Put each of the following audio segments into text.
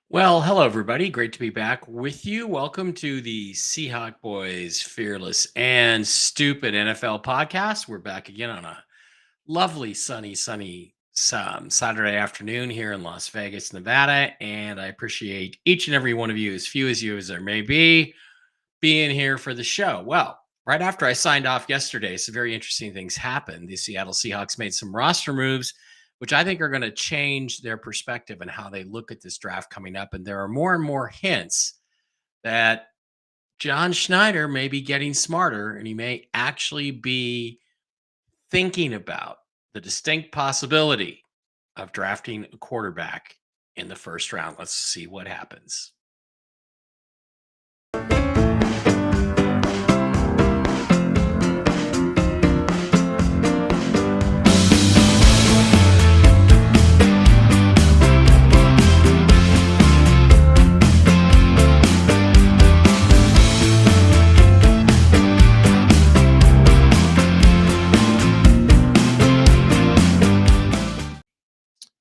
Well, hello everybody. Great to be back with you. Welcome to the Seahawk Boys Fearless and Stupid NFL podcast. We're back again on a lovely sunny Saturday afternoon here in Las Vegas, Nevada, and I appreciate each and every one of you, as few as you as there may be, being here for the show. Well, right after I signed off yesterday, some very interesting things happened. The Seattle Seahawks made some roster moves, which I think are going to change their perspective and how they look at this draft coming up. And there are more and more hints that John Schneider may be getting smarter and he may actually be thinking about the distinct possibility of drafting a quarterback in the first round. Let's see what happens.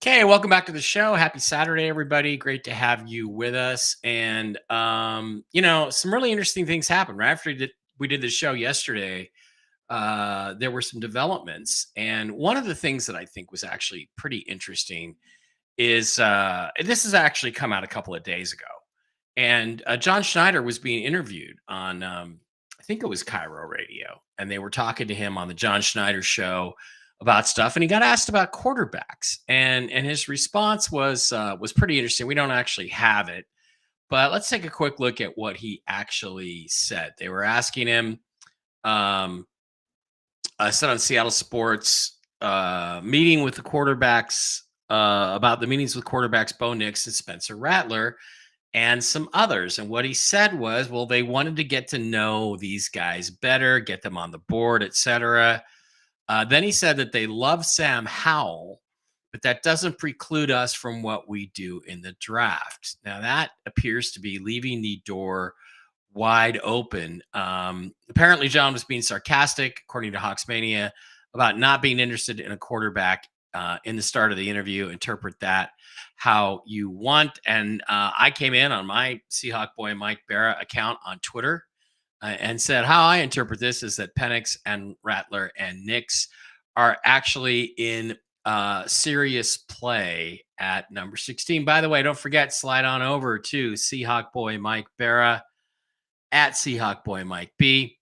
Okay, welcome back to the show. Happy Saturday, everybody. Great to have you with us. And some really interesting things happened right after we did the show yesterday. There were some developments, and one of the things that I think was actually pretty interesting is this has actually come out a couple of days ago, and John Schneider was being interviewed on I think it was Cairo Radio, and they were talking to him on the John Schneider show about stuff, and he got asked about quarterbacks, and his response was pretty interesting. We don't actually have it, but let's take a quick look at what he actually said. They were asking him. I said on Seattle Sports, meeting with the quarterbacks, about the meetings with quarterbacks Bo Nix and Spencer Rattler and some others. And what he said was, well, they wanted to get to know these guys better, get them on the board, etc. Then he said that they love Sam Howell, but that doesn't preclude us from what we do in the draft. Now, that appears to be leaving the door wide open. Apparently, John was being sarcastic, according to Hawksmania, about not being interested in a quarterback in the start of the interview. Interpret that how you want. And I came in on my Seahawk boy Mike Barra account on Twitter and said how I interpret this is that Penix and Rattler and Nix are actually in serious play at number 16. By the way, don't forget, slide on over to Seahawk boy Mike Barra at Seahawk Boy Mike B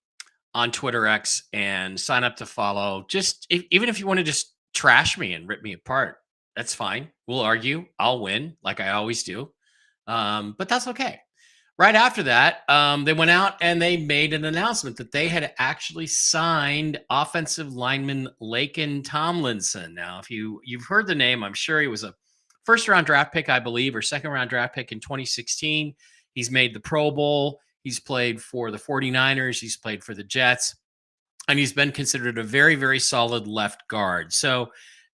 on Twitter X and sign up to follow. Just even if you want to just trash me and rip me apart, that's fine. We'll argue. I'll win like I always do. But that's okay. Right after that, they went out and they made an announcement that they had actually signed offensive lineman Laken Tomlinson. Now, if you've heard the name, I'm sure he was a first round draft pick, I believe, or second round draft pick in 2016. He's made the Pro Bowl. He's played for the 49ers. He's played for the Jets. And he's been considered a very, very solid left guard. So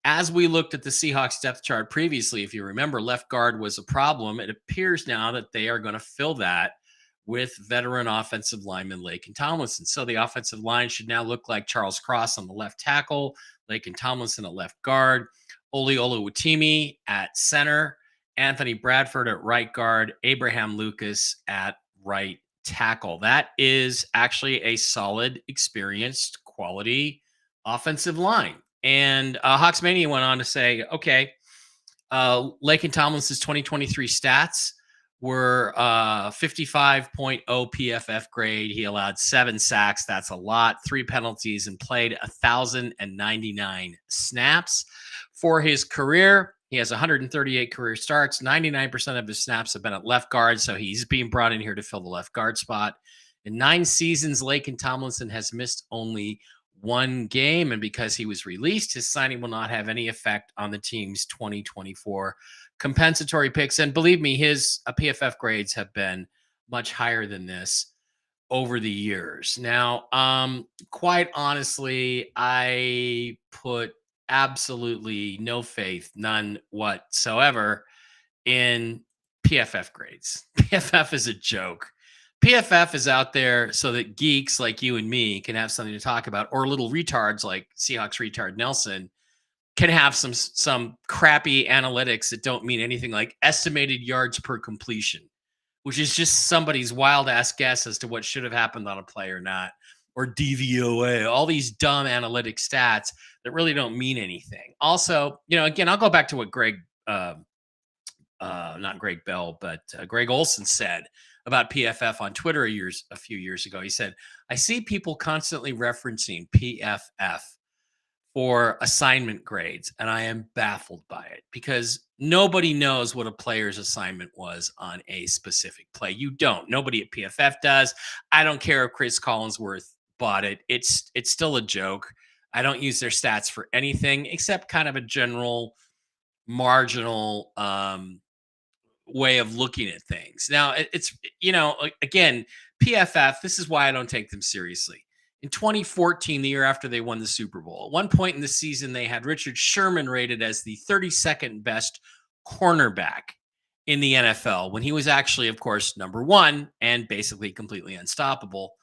as we looked at the Seahawks depth chart previously, if you remember, left guard was a problem. It appears now that they are going to fill that with veteran offensive lineman Laken Tomlinson. So the offensive line should now look like Charles Cross on the left tackle, Laken Tomlinson at left guard, Oli Oluwatimi at center, Anthony Bradford at right guard, Abraham Lucas at right tackle. That is actually a solid, experienced, quality offensive line. And Hawksmania went on to say, okay, Laken Tomlinson's 2023 stats were 55.0 PFF grade. He allowed 7 sacks. That's a lot. 3 penalties and played 1,099 snaps for his career. He has 138 career starts. 99% of his snaps have been at left guard, so he's being brought in here to fill the left guard spot. In 9 seasons, Laken Tomlinson has missed only 1 game, and because he was released, his signing will not have any effect on the team's 2024 compensatory picks. And believe me, his PFF grades have been much higher than this over the years. Now, quite honestly, I put absolutely no faith, none whatsoever, in PFF grades. PFF is a joke. PFF is out there so that geeks like you and me can have something to talk about, or little retards like Seahawks retard Nelson can have some crappy analytics that don't mean anything, like estimated yards per completion, which is just somebody's wild ass guess as to what should have happened on a play or not, or DVOA, all these dumb analytic stats that really don't mean anything. Also, again, I'll go back to what not Greg Bell, but Greg Olson said about PFF on Twitter a few years ago. He said, I see people constantly referencing PFF for assignment grades, and I am baffled by it because nobody knows what a player's assignment was on a specific play. You don't. Nobody at PFF does. I don't care if Chris Collinsworth bought it. It's still a joke. I don't use their stats for anything except kind of a general marginal way of looking at things. Now, again, PFF, this is why I don't take them seriously. In 2014, the year after they won the Super Bowl, at one point in the season, they had Richard Sherman rated as the 32nd best cornerback in the NFL when he was actually, of course, number one and basically completely unstoppable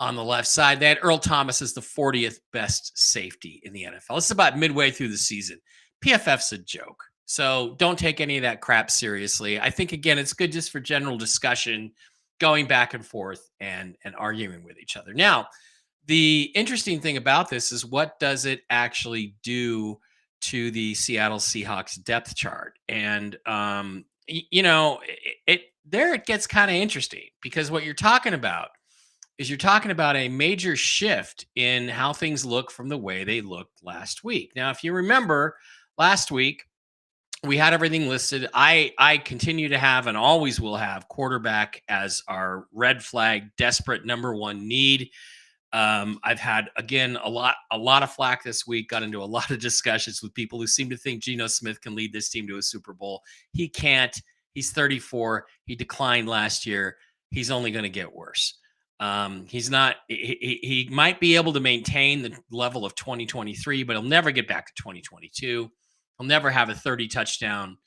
on the left side. They had Earl Thomas as the 40th best safety in the NFL. It's about midway through the season. PFF's a joke. So don't take any of that crap seriously. I think, again, it's good just for general discussion, going back and forth and arguing with each other. Now, the interesting thing about this is, what does it actually do to the Seattle Seahawks depth chart? And, there it gets kind of interesting, because what you're talking about is a major shift in how things look from the way they looked last week. Now, if you remember last week, we had everything listed. I continue to have and always will have quarterback as our red flag, desperate number one need. I've had, again, a lot of flack this week. Got into a lot of discussions with people who seem to think Geno Smith can lead this team to a Super Bowl. He can't. He's 34. He declined last year. He's only going to get worse. He's not. He might be able to maintain the level of 2023, but he'll never get back to 2022. He'll never have a 30 touchdown,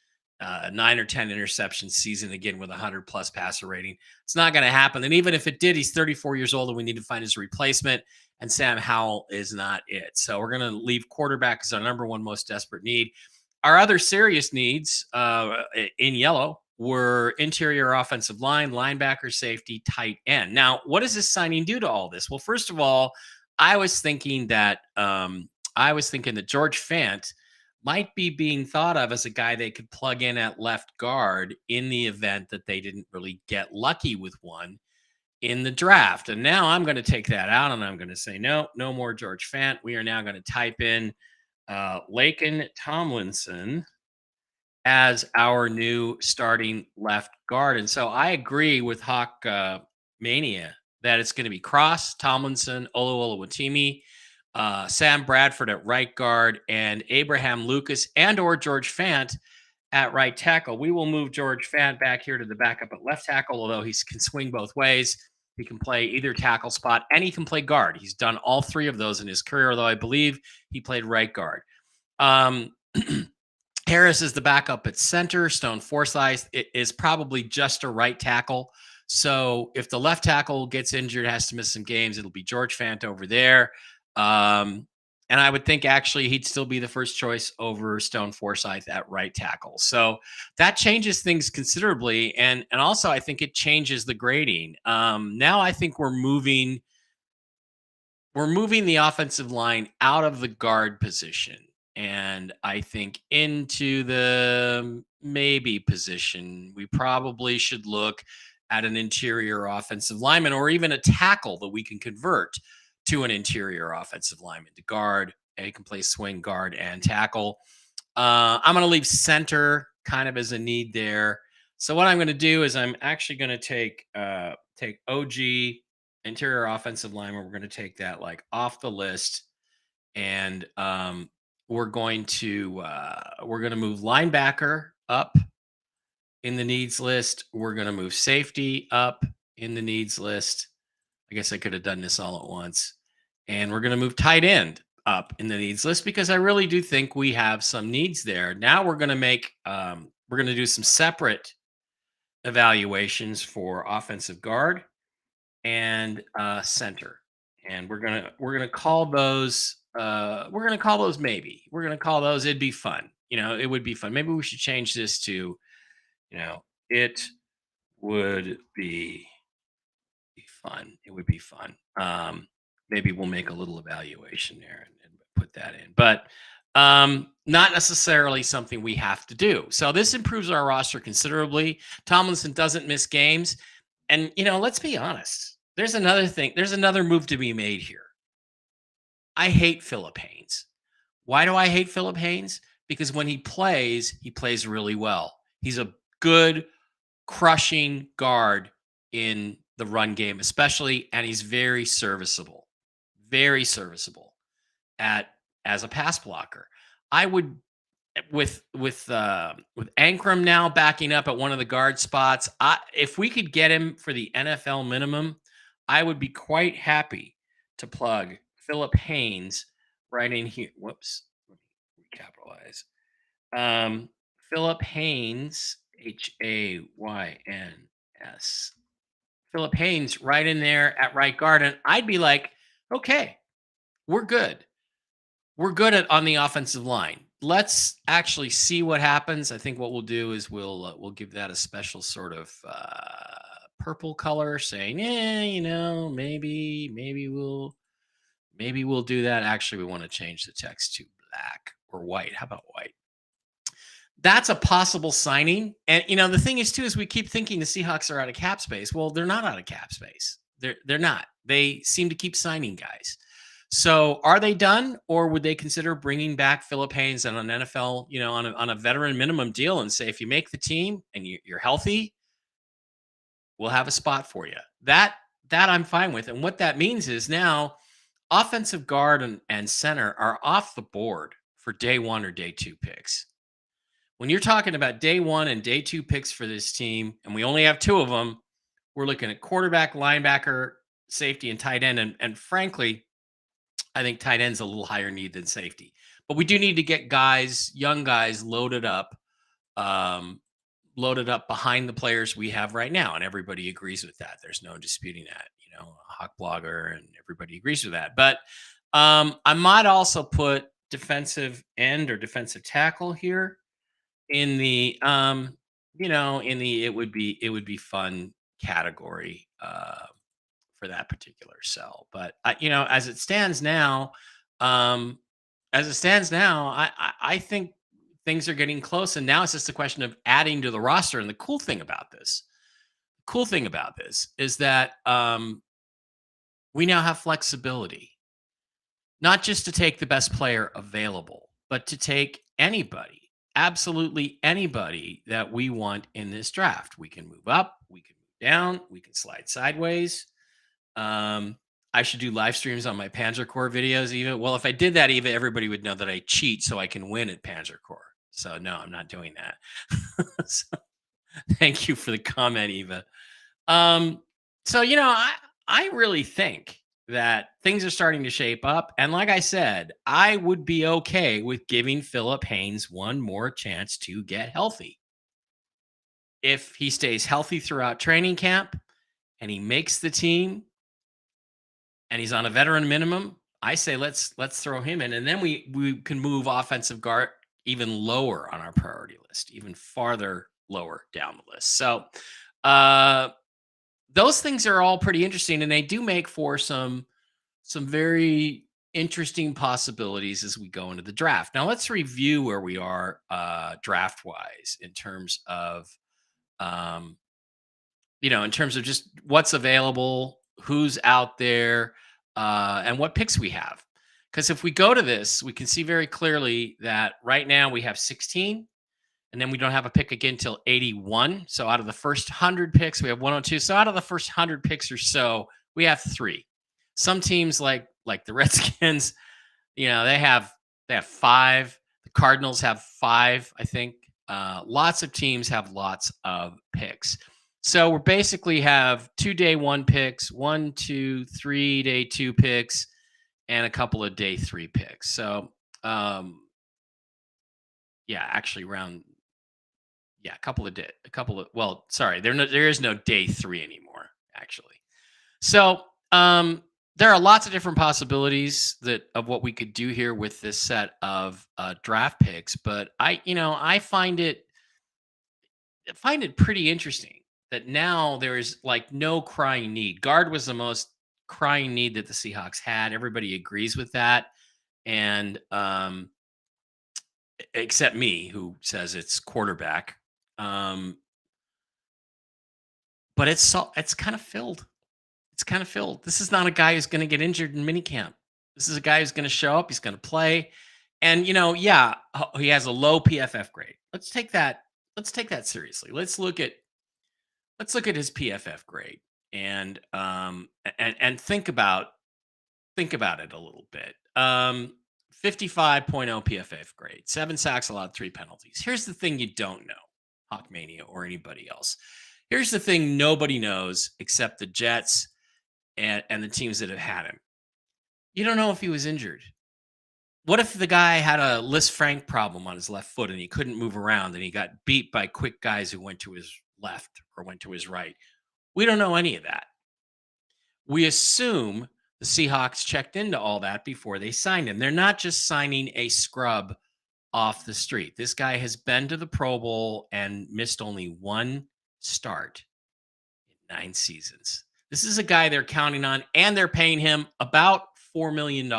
9 or 10 interception season again with a 100+ passer rating. It's not going to happen. And even if it did, he's 34 years old, and we need to find his replacement. And Sam Howell is not it. So we're going to leave quarterback as our number one most desperate need. Our other serious needs in yellow were interior offensive line, linebacker, safety, tight end. Now, what does this signing do to all this? Well, first of all, I was thinking that George Fant might be being thought of as a guy they could plug in at left guard in the event that they didn't really get lucky with one in the draft. And now I'm going to take that out, and I'm going to say, no more George Fant. We are now going to type in Laken Tomlinson as our new starting left guard. And so I agree with Hawk Mania that it's going to be Cross, Tomlinson, Oluwatimi, Sam Bradford at right guard, and Abraham Lucas and or George Fant at right tackle. We will move George Fant back here to the backup at left tackle, although he can swing both ways. He can play either tackle spot, and he can play guard. He's done all three of those in his career, although I believe he played right guard. Harris is the backup at center. Stone Forsythe is probably just a right tackle. So if the left tackle gets injured, has to miss some games, it'll be George Fant over there. And I would think actually he'd still be the first choice over Stone Forsythe at right tackle. So that changes things considerably. And also I think it changes the grading. Now I think we're moving the offensive line out of the guard position, and I think into the maybe position. We probably should look at an interior offensive lineman, or even a tackle that we can convert to an interior offensive lineman to guard. And he can play swing, guard, and tackle. I'm going to leave center kind of as a need there. So what I'm going to do is I'm actually going to take OG, interior offensive lineman. We're going to take that like off the list, and we're going to move linebacker up in the needs list. We're going to move safety up in the needs list. I guess I could have done this all at once. And we're going to move tight end up in the needs list, because I really do think we have some needs there. Now we're going to do some separate evaluations for offensive guard and center. And we're going to call those we're gonna call those maybe. We're gonna call those. It'd be fun. It would be fun. Maybe we should change this to, it would be fun. It would be fun. Maybe we'll make a little evaluation there and put that in, but not necessarily something we have to do. So this improves our roster considerably. Tomlinson doesn't miss games, and let's be honest. There's another thing. There's another move to be made here. I hate Philip Haynes. Why do I hate Philip Haynes? Because when he plays really well. He's a good crushing guard in the run game, especially, and he's very serviceable at as a pass blocker. I would with Ankrum now backing up at one of the guard spots. If we could get him for the NFL minimum, I would be quite happy to plug Philip Haynes right in here. Whoops, let me capitalize. Philip Haynes, Hayns. Philip Haynes right in there at right guard. And I'd be like, okay, we're good. We're good on the offensive line. Let's actually see what happens. I think what we'll do is we'll give that a special sort of purple color, saying, yeah, maybe we'll do that. Actually, we want to change the text to black or white. How about white? That's a possible signing. And the thing is too is we keep thinking the Seahawks are out of cap space. Well, they're not out of cap space. They're not. They seem to keep signing guys. So are they done, or would they consider bringing back Philip Haynes on an NFL, on a veteran minimum deal, and say if you make the team and you're healthy, we'll have a spot for you. That I'm fine with. And what that means is now offensive guard and center are off the board for day one or day two picks. When you're talking about day one and day two picks for this team, and we only have two of them, we're looking at quarterback, linebacker, safety, and tight end. And frankly, I think tight end's a little higher need than safety. But we do need to get young guys, loaded up behind the players we have right now. And everybody agrees with that. There's no disputing that. Hawk Blogger and everybody agrees with that. But I might also put defensive end or defensive tackle here in the it would be fun category for that particular cell. But as it stands now, I think things are getting close, and now it's just a question of adding to the roster. And the cool thing about this is that we now have flexibility, not just to take the best player available, but to take anybody, absolutely anybody that we want in this draft. We can move up, we can move down, we can slide sideways. I should do live streams on my Panzer Corps videos, Eva. Well, if I did that, Eva, everybody would know that I cheat so I can win at Panzer Corps. So no, I'm not doing that. So, thank you for the comment, Eva. So I really think that things are starting to shape up. And like I said, I would be okay with giving Philip Haynes one more chance to get healthy. If he stays healthy throughout training camp and he makes the team and he's on a veteran minimum, I say let's throw him in. And then we can move offensive guard even lower on our priority list, even farther lower down the list. So those things are all pretty interesting, and they do make for some very interesting possibilities as we go into the draft. Now let's review where we are draft wise in terms of in terms of just what's available, who's out there, and what picks we have. Because if we go to this, we can see very clearly that right now we have 16. And then we don't have a pick again until 81. So out of the first 100 picks, we have 102. So out of the first 100 picks or so, we have 3. Some teams like the Redskins, they have 5. The Cardinals have 5, I think. Lots of teams have lots of picks. So we basically have 2 day 1 picks, 1, 2, 3 day 2 picks, and a couple of day 3 picks. So actually there is no day 3 anymore, actually. So There are lots of different possibilities that of what we could do here with this set of draft picks, but I find it pretty interesting that now there is like no crying need. Guard was the most crying need that the Seahawks had. Everybody agrees with that, and except me, who says it's quarterback. Um, but it's kind of filled. It's kind of filled. This is not a guy who's going to get injured in minicamp. This is a guy who's going to show up. He's going to play, and yeah, he has a low PFF grade. Let's take that. Let's take that seriously. Let's look at his PFF grade and think about it a little bit. 55.0 PFF grade, 7 sacks allowed, 3 penalties. Here's the thing you don't know, Hawkmania or anybody else. Here's the thing nobody knows except the Jets and the teams that have had him. You don't know if he was injured. What if the guy had a Liz Frank problem on his left foot and he couldn't move around and he got beat by quick guys who went to his left or went to his right? We don't know any of that. We assume the Seahawks checked into all that before they signed him. They're not just signing a scrub off the street. This guy has been to the Pro Bowl and missed only one start in 9 seasons. This is a guy they're counting on, and they're paying him about $4 million.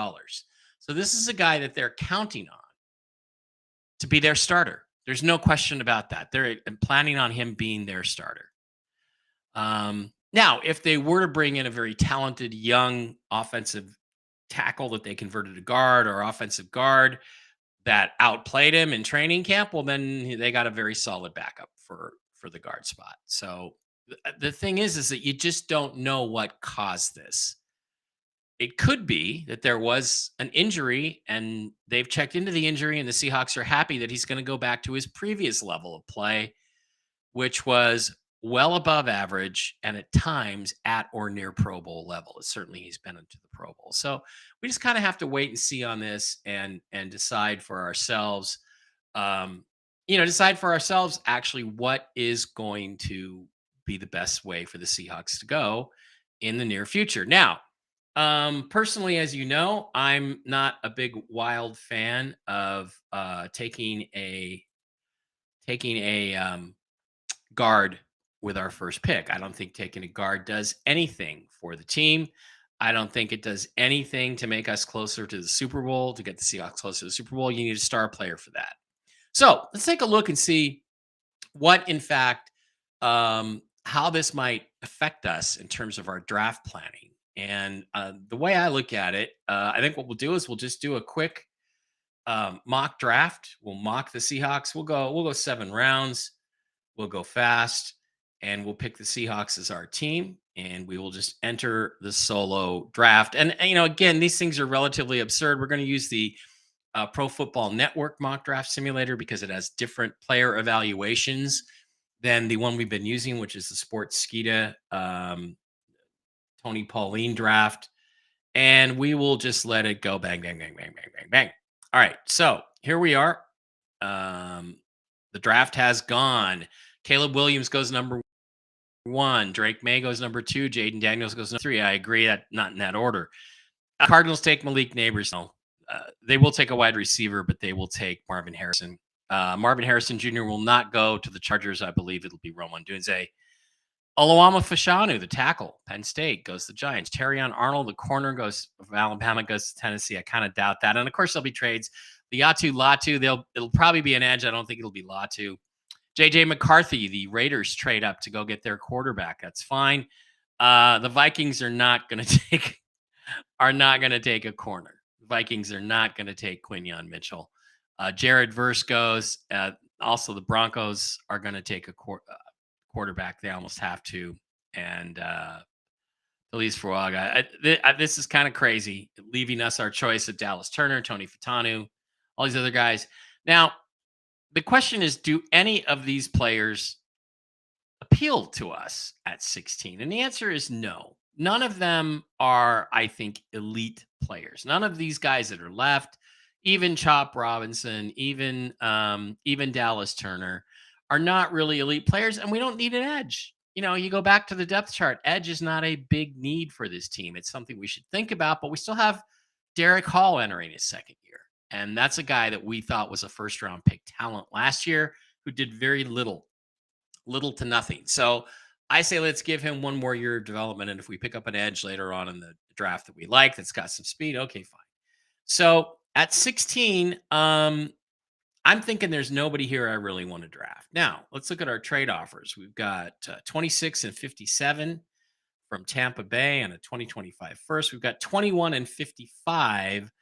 So this is a guy that they're counting on to be their starter. There's no question about that. They're planning on him being their starter. Now, if they were to bring in a very talented young offensive tackle that they converted to guard or offensive guard that outplayed him in training camp, well, then they got a very solid backup for the guard spot. So the thing is that you just don't know what caused this. It could be that there was an injury and they've checked into the injury, and the Seahawks are happy that he's going to go back to his previous level of play, which was well above average and at times at or near Pro Bowl level. Certainly he's been into the Pro Bowl. So we just kind of have to wait and see on this and decide for ourselves. Decide for ourselves actually what is going to be the best way for the Seahawks to go in the near future. Now, personally, as you know, I'm not a big wild fan of taking a guard with our first pick. I don't think taking a guard does anything for the team. I don't think it does anything to make us closer to the Super Bowl, to get the Seahawks closer to the Super Bowl. You need a star player for that. So let's take a look and see what, in fact, how this might affect us in terms of our draft planning. And the way I look at it, I think what we'll do is we'll just do a quick mock draft. We'll mock the Seahawks. We'll go 7 rounds. We'll go fast, and we'll pick the Seahawks as our team, and we will just enter the solo draft. And again, these things are relatively absurd. We're going to use the Pro Football Network mock draft simulator because it has different player evaluations than the one we've been using, which is the Sports Skita Tony Pauline draft. And we will just let it go bang, bang, bang, bang, bang, bang, bang. All right, so here we are. The draft has gone. Caleb Williams goes number 1. Drake May goes number 2. Jaden Daniels goes number 3. I agree that not in that order. Cardinals take Malik Neighbors. No, they will take a wide receiver, but they will take Marvin Harrison. Marvin Harrison Jr. will not go to the Chargers. I believe it'll be Roman Dunze. Oluwama Fashanu, the tackle, Penn State, goes to the Giants. Terrion Arnold, the corner, goes from Alabama, goes to Tennessee. I kind of doubt that. And of course, there'll be trades. Liatu Latu, it'll probably be an edge. I don't think it'll be Latu. JJ McCarthy, the Raiders trade up to go get their quarterback. That's fine. The Vikings are not going to take a corner. The Vikings are not going to take Quinyon Mitchell. Jared Verse goes. Also, the Broncos are going to take a quarterback. They almost have to. And Feliz Fuaga. This is kind of crazy, leaving us our choice of Dallas Turner, Tony Fatanu, all these other guys. Now, the question is, do any of these players appeal to us at 16? And the answer is no. None of them are, I think, elite players. None of these guys that are left, even Chop Robinson, even Dallas Turner, are not really elite players, and we don't need an edge. you go back to the depth chart. Edge is not a big need for this team. It's something we should think about, but we still have Derek Hall entering his second year. And that's a guy that we thought was a first round pick talent last year who did very little to nothing. So I say let's give him one more year of development. And if we pick up an edge later on in the draft that we like, that's got some speed, okay, fine. So at 16, I'm thinking there's nobody here I really want to draft. Now, let's look at our trade offers. We've got 26 and 57 from Tampa Bay and a 2025 first. We've got 21 and 55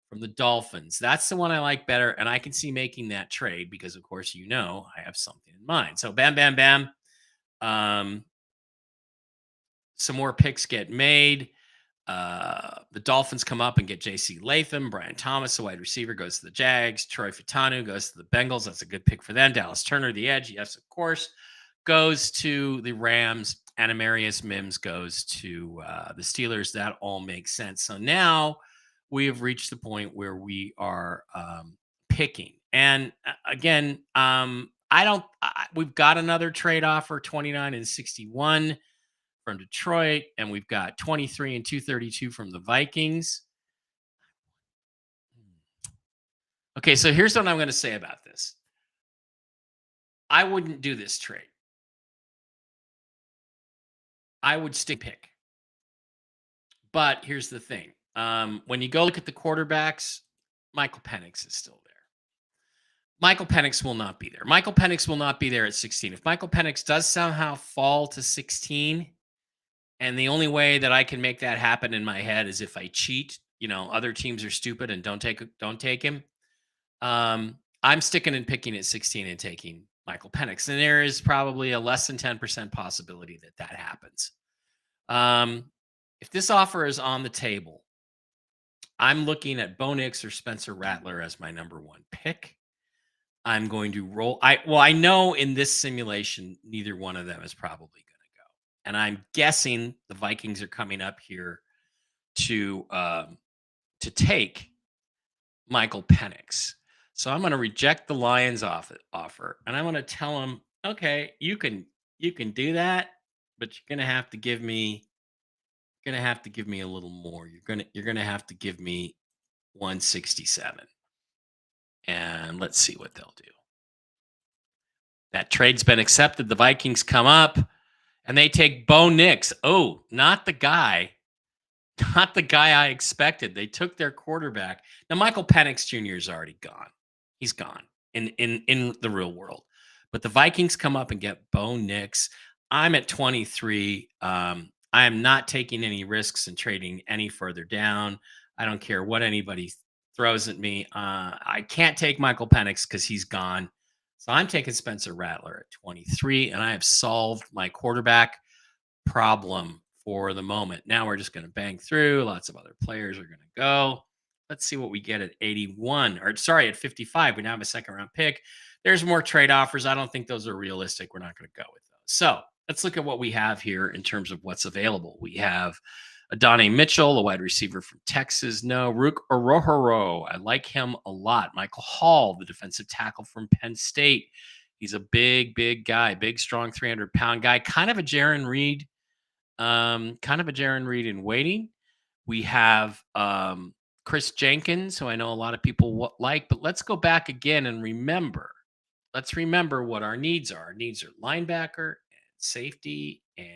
from the Dolphins. That's the one I like better. And I can see making that trade because, of course, I have something in mind. So, bam, bam, bam. Some more picks get made. The Dolphins come up and get J.C. Latham. Brian Thomas, the wide receiver, goes to the Jags. Troy Fatanu goes to the Bengals. That's a good pick for them. Dallas Turner, the edge, yes, of course, goes to the Rams. And Amarius Mims goes to the Steelers. That all makes sense. So now we have reached the point where we are picking. And again, we've got another trade offer, 29 and 61 from Detroit, and we've got 23 and 232 from the Vikings. Okay, so here's what I'm going to say about this. I wouldn't do this trade. I would stick pick. But here's the thing. When you go look at the quarterbacks, Michael Penix is still there. Michael Penix will not be there. Michael Penix will not be there at 16. If Michael Penix does somehow fall to 16, and the only way that I can make that happen in my head is if I cheat, other teams are stupid and don't take him. I'm sticking and picking at 16 and taking Michael Penix. And there is probably a less than 10% possibility that happens. If this offer is on the table, I'm looking at Bo Nix or Spencer Rattler as my number one pick. I'm going to roll. I know in this simulation, neither one of them is probably going to go. And I'm guessing the Vikings are coming up here to take Michael Penix. So I'm going to reject the Lions offer, and I'm going to tell them, okay, you can do that, but you're going to have to give me a little more. You're going to have to give me 167. And let's see what they'll do. That trade's been accepted. The Vikings come up and they take Bo Nix. Oh, not the guy I expected. They took their quarterback. Now, Michael Penix Jr. is already gone. He's gone in the real world. But the Vikings come up and get Bo Nix. I'm at 23. I am not taking any risks and trading any further down. I don't care what anybody throws at me. I can't take Michael Penix because he's gone. So I'm taking Spencer Rattler at 23, and I have solved my quarterback problem for the moment. Now we're just going to bang through. Lots of other players are going to go. Let's see what we get at 81, or sorry, at 55. We now have a second round pick. There's more trade offers. I don't think those are realistic. We're not going to go with those. So let's look at what we have here in terms of what's available. We have Adonai Mitchell, a wide receiver from Texas. No, Rook Orohoro. I like him a lot. Michael Hall, the defensive tackle from Penn State. He's a big guy, big, strong, 300-pound guy. Kind of a Jaron Reed in waiting. We have Chris Jenkins, who I know a lot of people like, but let's go back again and remember. Let's remember what our needs are. Our needs are linebacker and safety, and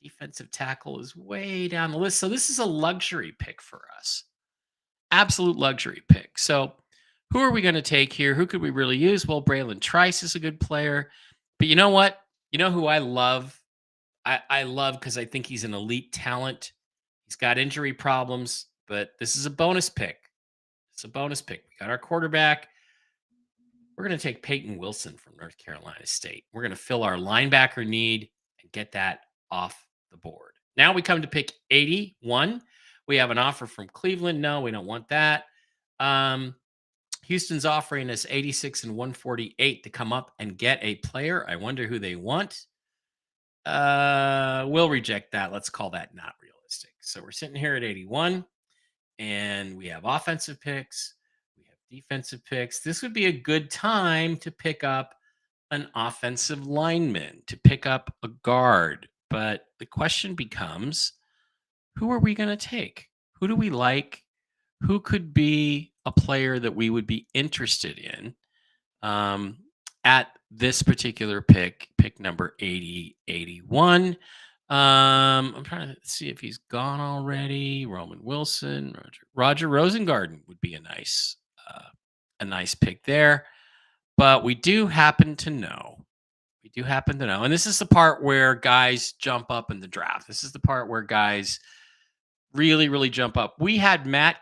defensive tackle is way down the list. So this is a luxury pick for us. Absolute luxury pick. So who are we going to take here? Who could we really use? Well, Braylon Trice is a good player. But you know what? You know who I love? I love because I think he's an elite talent. He's got injury problems, but this is a bonus pick. It's a bonus pick. We got our quarterback. We're going to take Peyton Wilson from North Carolina State. We're going to fill our linebacker need and get that off the board. Now we come to pick 81. We have an offer from Cleveland. No, we don't want that. Houston's offering us 86 and 148 to come up and get a player. I wonder who they want. We'll reject that. Let's call that not realistic. So we're sitting here at 81, and we have offensive picks. We have defensive picks. This would be a good time to pick up an offensive lineman to pick up a guard. But the question becomes, who are we going to take? Who do we like? Who could be a player that we would be interested in um, at this particular pick number 80, 81? I'm trying to see if he's gone already. Roman Wilson, Roger Rosengarten would be a nice pick there. But we do happen to know, and this is the part where guys jump up in the draft. This is the part where guys really, really jump up. We had Matt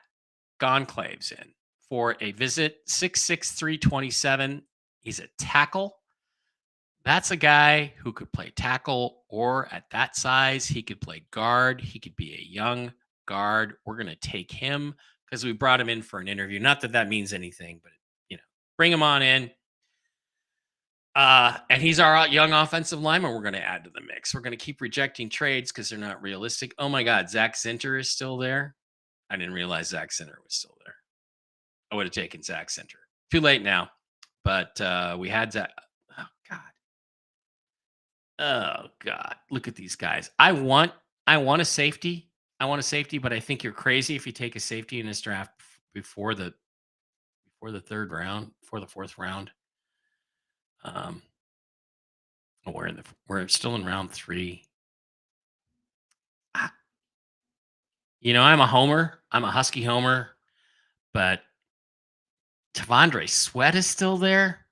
Gonclaves in for a visit, 6'6", 327. He's a tackle. That's a guy who could play tackle, or at that size, he could play guard. He could be a young guard. We're going to take him because we brought him in for an interview. Not that that means anything, but you know, bring him on in. And he's our young offensive lineman we're going to add to the mix. We're going to keep rejecting trades because they're not realistic. Oh my God, Zach Zinter is still there. I didn't realize Zach Zinter was still there. I would have taken Zach Zinter. Too late now, but we had Zach. Oh God. Oh God. Look at these guys. I want a safety. I want a safety, but I think you're crazy if you take a safety in this draft before the third round, before the fourth round. Um, we're still in round 3. Ah, I'm a homer. I'm a Husky homer, but Tavondre Sweat is still there.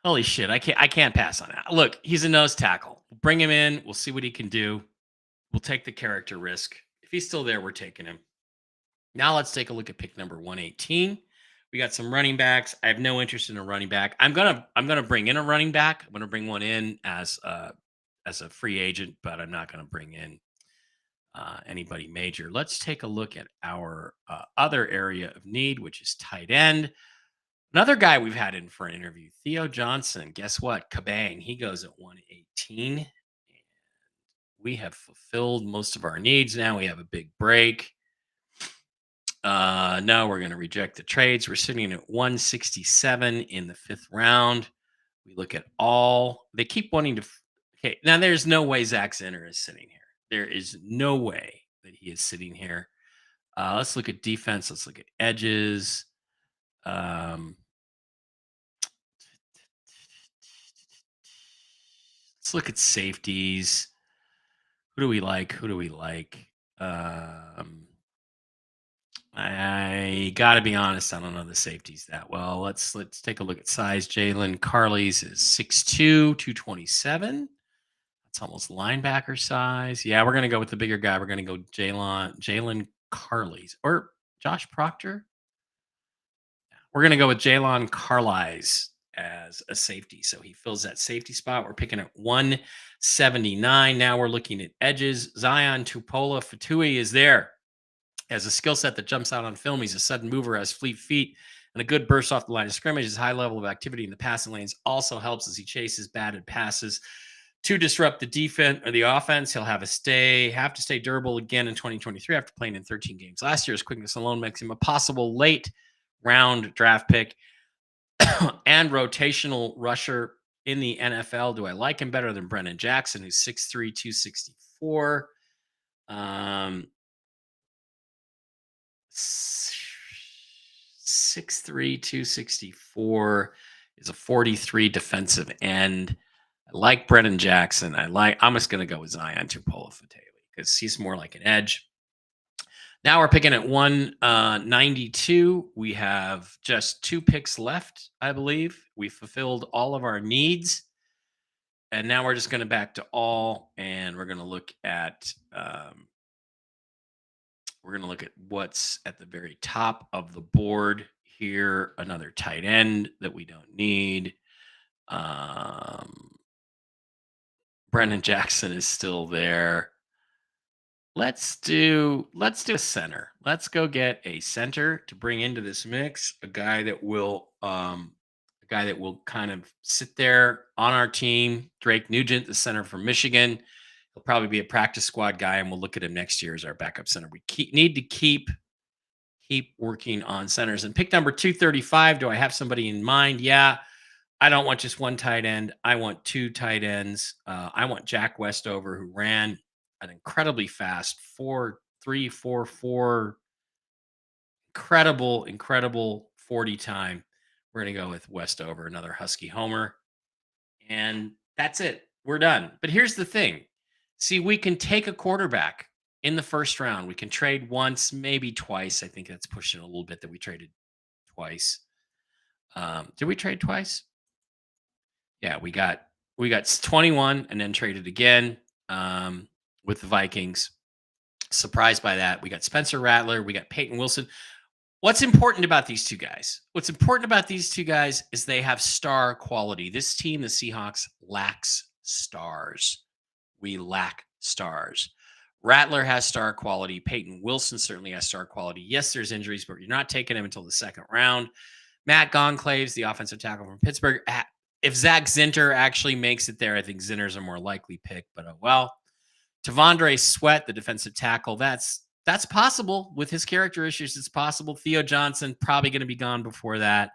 Holy shit! I can't pass on that. Look, he's a nose tackle. Bring him in. We'll see what he can do. We'll take the character risk. If he's still there, we're taking him. Now let's take a look at pick number 118. We got some running backs. I have no interest in a running back. I'm gonna bring in a running back. I'm gonna bring one in as a free agent, but I'm not gonna bring in anybody major. Let's take a look at our other area of need, which is tight end. Another guy we've had in for an interview, Theo Johnson. Guess what? Kabang. He goes at 118. We have fulfilled most of our needs. Now we have a big break. No, we're going to reject the trades. We're sitting at 167 in the 5th round. We look at all. They keep wanting to. Okay, now there's no way Zach Zinter is sitting here. There is no way that he is sitting here. Let's look at defense. Let's look at edges. Let's look at safeties. Who do we like? Who do we like? I got to be honest. I don't know the safeties that well. Let's take a look at size. Jalen Carley's is 6'2", 227. That's almost linebacker size. Yeah, we're gonna go with the bigger guy. We're gonna go Jalen Carley's or Josh Proctor. We're going to go with Jalen Carlies as a safety. So he fills that safety spot. We're picking at 179. Now we're looking at edges. Zion Tupola Fatui is there. Has a skill set that jumps out on film. He's a sudden mover, has fleet feet, and a good burst off the line of scrimmage. His high level of activity in the passing lanes also helps as he chases batted passes to disrupt the defense or the offense. He'll have to stay durable again in 2023 after playing in 13 games last year. His quickness alone makes him a possible late round draft pick and rotational rusher in the NFL. Do I like him better than Brennan Jackson, who's 6'3", 264? 6'3", 264 is a 43 defensive end. I like Brennan Jackson. I'm just going to go with Zion Tupola-Fatui because he's more like an edge. Now we're picking at 192. We have just 2 picks left, I believe. We fulfilled all of our needs. And now we're just going to back to all, and we're going to look at what's at the very top of the board here. Another tight end that we don't need. Brennan Jackson is still there. Let's do a center. Let's go get a center to bring into this mix. A guy that will kind of sit there on our team. Drake Nugent, the center from Michigan. He'll probably be a practice squad guy, and we'll look at him next year as our backup center. We need to keep keep working on centers. And pick number 235, do I have somebody in mind? Yeah. I don't want just one tight end. I want two tight ends. I want Jack Westover, who ran an incredibly fast 4.344, incredible 40 time. We're going to go with Westover, another Husky homer. And that's it. We're done. But here's the thing. See, we can take a quarterback in the first round. We can trade once, maybe twice. I think that's pushing a little bit that we traded twice. Did we trade twice? Yeah, we got 21 and then traded again with the Vikings. Surprised by that. We got Spencer Rattler, we got Peyton Wilson. What's important about these two guys? What's important about these two guys is they have star quality. This team, the Seahawks, lacks stars. We lack stars. Rattler has star quality. Peyton Wilson certainly has star quality. Yes, there's injuries, but you're not taking him until the second round. Matt Gonclaves, the offensive tackle from Pittsburgh. If Zach Zinter actually makes it there, I think Zinter's a more likely pick. But well, Tavondre Sweat, the defensive tackle, that's possible with his character issues. It's possible. Theo Johnson probably going to be gone before that.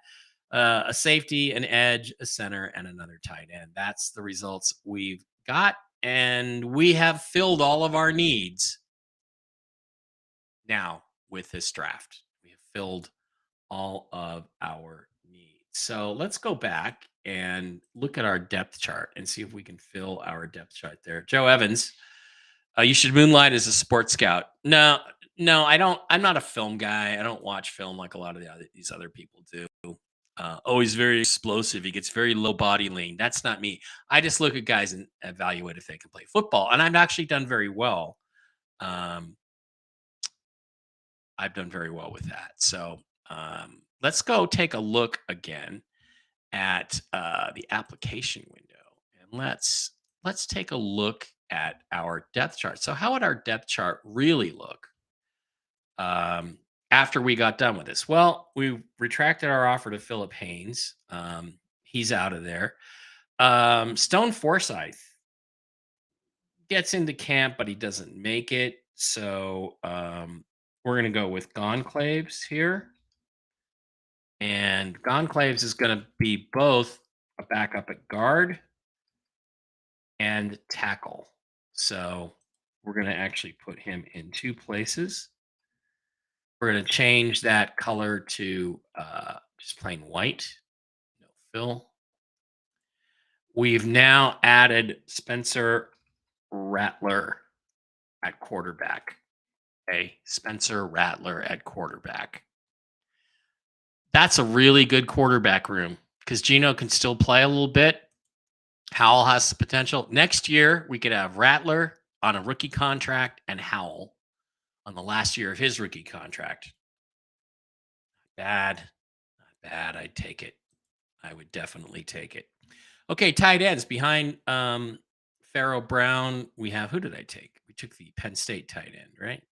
A safety, an edge, a center, and another tight end. That's the results we've got, and we have filled all of our needs now with this draft. We have filled all of our needs. So let's go back and look at our depth chart and see if we can fill our depth chart there. Joe Evans, you should moonlight as a sports scout. No, I don't. I'm not a film guy. I don't watch film like a lot of these other people do. Always very explosive. He gets very low body lean. That's not me. I just look at guys and evaluate if they can play football. And I've actually done very well. I've done very well with that. So let's go take a look again at the application window, and let's take a look at our depth chart. So how would our depth chart really look after we got done with this? Well, we retracted our offer to Philip Haynes. He's out of there. Stone Forsyth gets into camp, but he doesn't make it. So we're going to go with Gonclaves here. And Gonclaves is going to be both a backup at guard and tackle. So we're going to actually put him in two places. We're going to change that color to just plain white. No fill. We've now added Spencer Rattler at quarterback. Okay, Spencer Rattler at quarterback. That's a really good quarterback room because Geno can still play a little bit. Howell has the potential. Next year, we could have Rattler on a rookie contract and Howell on the last year of his rookie contract. Not bad. I'd take it. I would definitely take it. Okay, tight ends behind Pharaoh Brown. We have, who did I take? We took the Penn State tight end, right?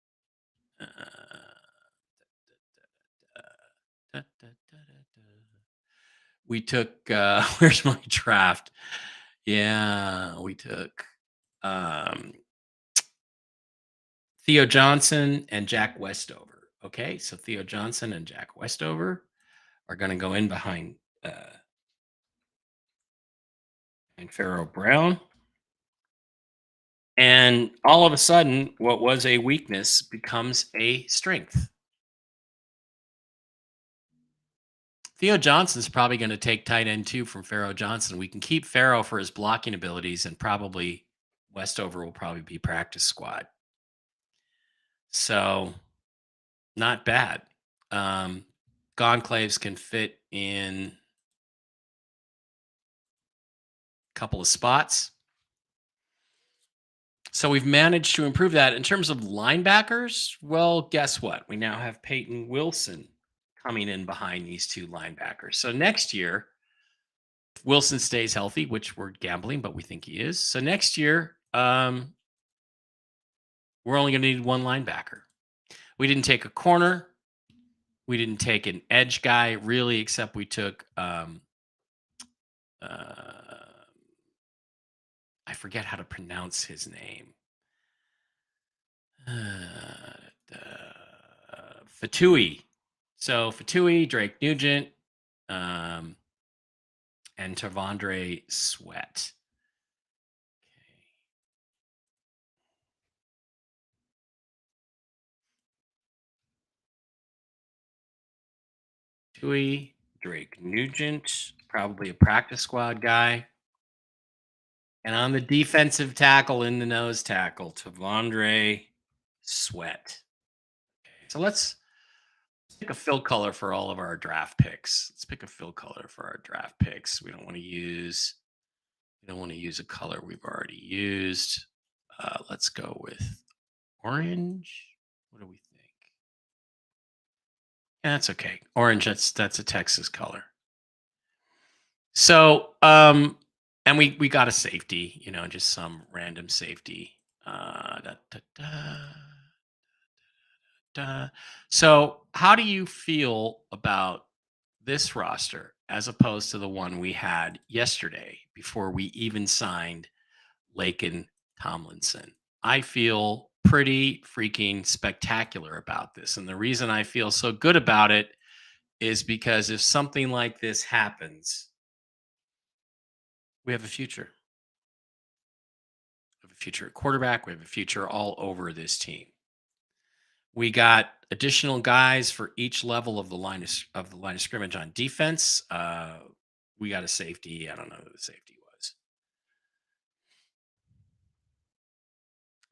We took where's my draft? Yeah, we took Theo Johnson and Jack Westover. Okay, so Theo Johnson and Jack Westover are going to go in behind and Pharaoh Brown. And all of a sudden, what was a weakness becomes a strength. Theo Johnson's probably going to take tight end 2 from Pharaoh Johnson. We can keep Pharaoh for his blocking abilities, and probably Westover will probably be practice squad. So, not bad. Gonclaves can fit in a couple of spots. So we've managed to improve that. In terms of linebackers, well, guess what? We now have Peyton Wilson coming in behind these two linebackers. So next year, if Wilson stays healthy, which we're gambling, but we think he is. So next year, we're only going to need one linebacker. We didn't take a corner. We didn't take an edge guy, really, except we took I forget how to pronounce his name. Fatui. So Fatui, Drake Nugent, um, and Tavondre Sweat. Tui, Drake Nugent, probably a practice squad guy. And on the defensive tackle, in the nose tackle, Tavondre Sweat. So let's pick a fill color for all of our draft picks. Let's pick a fill color for our draft picks. We don't want to use a color we've already used. Let's go with orange. What do we think? Yeah, that's okay. Orange. That's a Texas color. So, and we got a safety. Just some random safety. Da, da, da, da. So, how do you feel about this roster as opposed to the one we had yesterday before we even signed Lakin Tomlinson? I feel pretty freaking spectacular about this. And the reason I feel so good about it is because if something like this happens, we have a future. We have a future at quarterback. We have a future all over this team. We got additional guys for each level of the line of scrimmage on defense. We got a safety. I don't know who the safety was.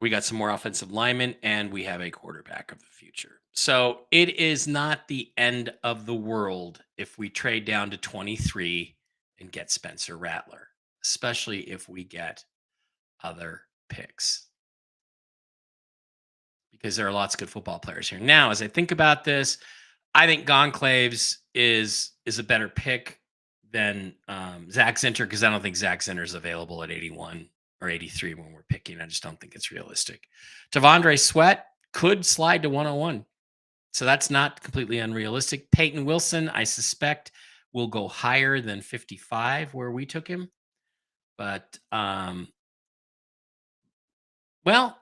We got some more offensive linemen, and we have a quarterback of the future. So it is not the end of the world if we trade down to 23 and get Spencer Rattler, especially if we get other picks, because there are lots of good football players here. Now, as I think about this, I think Gonclaves is a better pick than Zach Zinter, because I don't think Zach Zinter is available at 81 or 83 when we're picking. I just don't think it's realistic. Tavondre Sweat could slide to 101. So that's not completely unrealistic. Peyton Wilson, I suspect, will go higher than 55 where we took him. But well,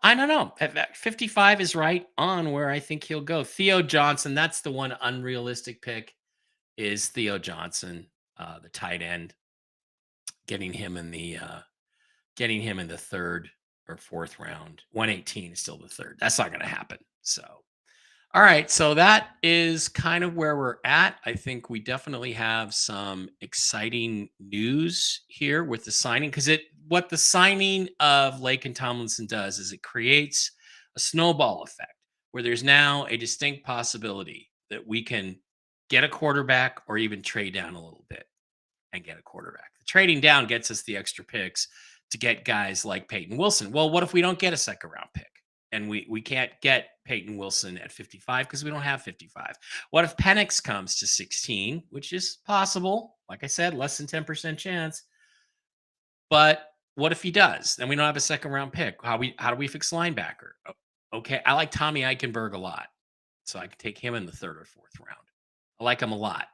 I don't know. 55 is right on where I think he'll go. Theo Johnson, that's the one unrealistic pick, is Theo Johnson, the tight end. Getting him in the third or fourth round. 118 is still the third. That's not going to happen. So, all right. So that is kind of where we're at. I think we definitely have some exciting news here with the signing, because what the signing of Lake and Tomlinson does is it creates a snowball effect where there's now a distinct possibility that we can get a quarterback or even trade down a little bit and get a quarterback. The trading down gets us the extra picks to get guys like Peyton Wilson. Well, what if we don't get a second round pick? And we can't get Peyton Wilson at 55 because we don't have 55. What if Penix comes to 16, which is possible? Like I said, less than 10% chance. But what if he does? Then we don't have a second round pick. How do we fix linebacker? Okay, I like Tommy Eichenberg a lot, so I could take him in the third or fourth round. I like him a lot.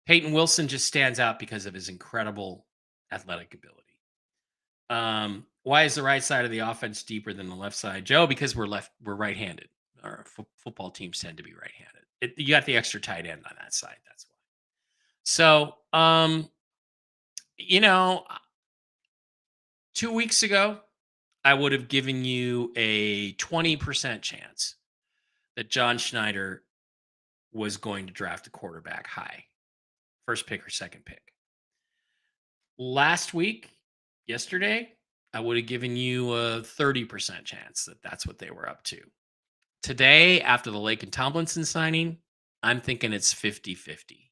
Peyton Wilson just stands out because of his incredible athletic ability. Why is the right side of the offense deeper than the left side, Joe? Because we're right-handed. Our football teams tend to be right-handed. You got the extra tight end on that side. That's why. So, you know, 2 weeks ago, I would have given you a 20% chance that John Schneider was going to draft a quarterback high, first pick or second pick. Last week, yesterday, I would have given you a 30% chance that that's what they were up to. Today, after the Lake and Tomlinson signing, I'm thinking it's 50-50.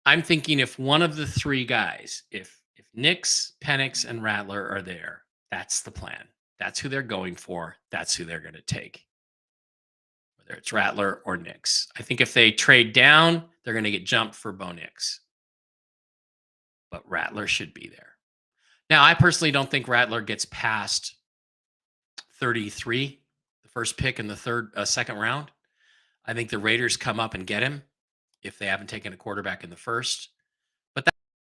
I'm thinking if one of the three guys, if Nix, Penix, and Rattler are there, that's the plan. That's who they're going for. That's who they're going to take, whether it's Rattler or Nix. I think if they trade down, they're going to get jumped for Bo Nix. But Rattler should be there. Now, I personally don't think Rattler gets past 33, the first pick in the second round. I think the Raiders come up and get him if they haven't taken a quarterback in the first. But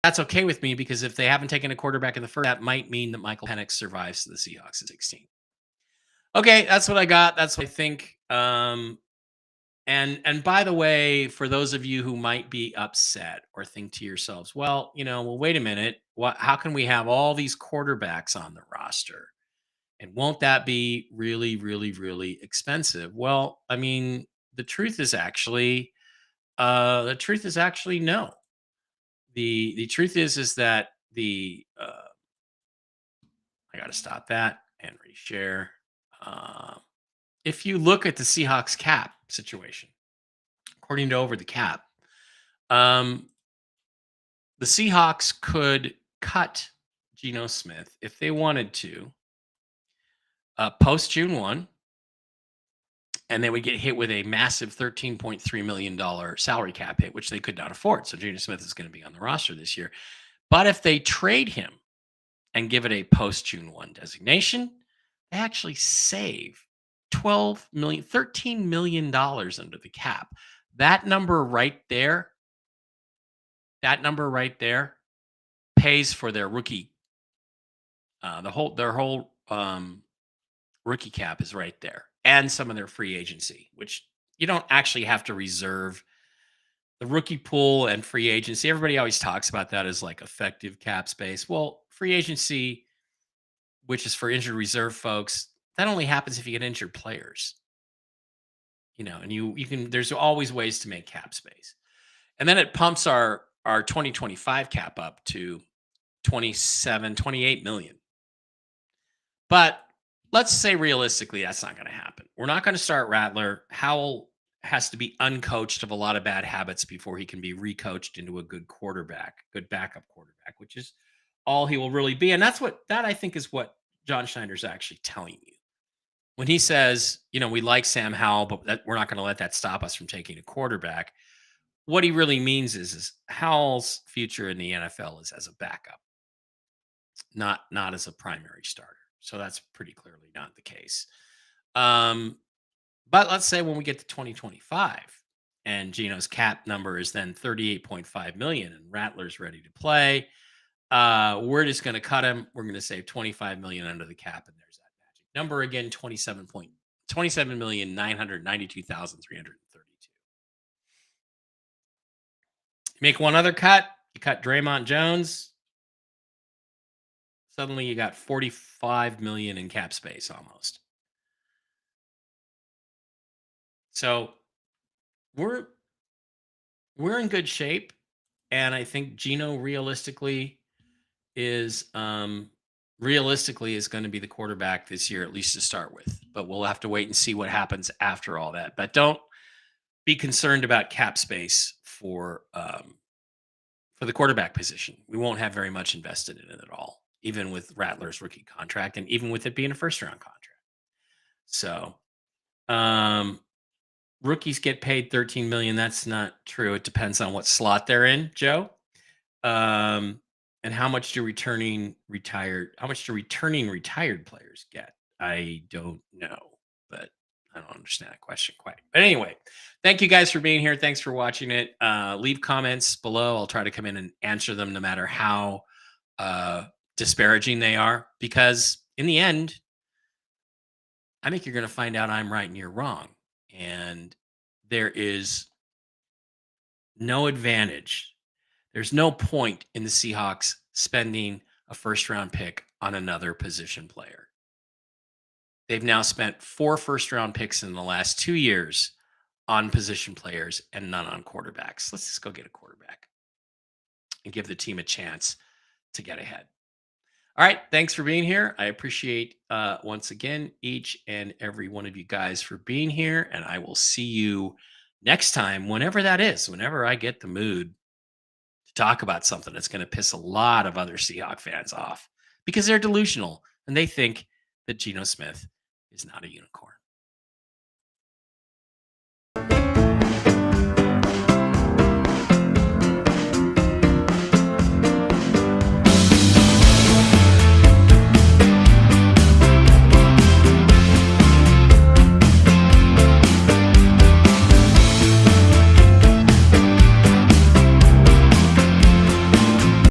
that's okay with me, because if they haven't taken a quarterback in the first, that might mean that Michael Penix survives to the Seahawks at 16. Okay, that's what I got. That's what I think. And by the way, for those of you who might be upset or think to yourselves, well, well, wait a minute, what? How can we have all these quarterbacks on the roster? And won't that be really, really, really expensive? Well, I mean, the truth is actually, no. The truth is that I got to stop that and reshare. Uh, if you look at the Seahawks cap situation, according to Over the Cap, um, the Seahawks could cut Geno Smith if they wanted to post June 1, and they would get hit with a massive $13.3 million salary cap hit, which they could not afford. So Geno Smith is going to be on the roster this year. But if they trade him and give it a post June 1 designation, they actually save 12 million, $13 million under the cap. That number right there, pays for their rookie. Their whole rookie cap is right there, and some of their free agency, which you don't actually have to reserve. The rookie pool and free agency, everybody always talks about that as like effective cap space. Well, free agency, which is for injured reserve folks, that only happens if you get injured players. And you can, there's always ways to make cap space. And then it pumps our 2025 cap up to 27, 28 million. But let's say realistically, that's not going to happen. We're not going to start Rattler. Howell has to be uncoached of a lot of bad habits before he can be recoached into a good quarterback, good backup quarterback, which is all he will really be. And that I think is what John Schneider's actually telling you. When he says, we like Sam Howell, but we're not going to let that stop us from taking a quarterback. What he really means is Howell's future in the NFL is as a backup, not as a primary starter. So that's pretty clearly not the case. But let's say when we get to 2025 and Geno's cap number is then 38.5 million and Rattler's ready to play, we're just going to cut him. We're going to save 25 million under the cap, and there's that magic number again, 27,992,332. Make one other cut. You cut Draymond Jones. Suddenly you got 45 million in cap space almost. So we're in good shape, and I think Geno realistically is going to be the quarterback this year, at least to start with. But we'll have to wait and see what happens after all that. But don't be concerned about cap space for the quarterback position. We won't have very much invested in it at all, even with Rattler's rookie contract, and even with it being a first-round contract. So, rookies get paid 13 million. That's not true. It depends on what slot they're in, Joe. And how much do returning retired players get? I don't know, but I don't understand that question quite. But anyway, thank you guys for being here. Thanks for watching it. Leave comments below. I'll try to come in and answer them no matter how disparaging they are, because in the end, I think you're going to find out I'm right and you're wrong. And there is no advantage. There's no point in the Seahawks spending a first-round pick on another position player. They've now spent 4 first-round picks in the last 2 years on position players and none on quarterbacks. Let's just go get a quarterback and give the team a chance to get ahead. All right. Thanks for being here. I appreciate once again each and every one of you guys for being here. And I will see you next time, whenever that is, whenever I get the mood to talk about something that's going to piss a lot of other Seahawks fans off because they're delusional and they think that Geno Smith is not a unicorn.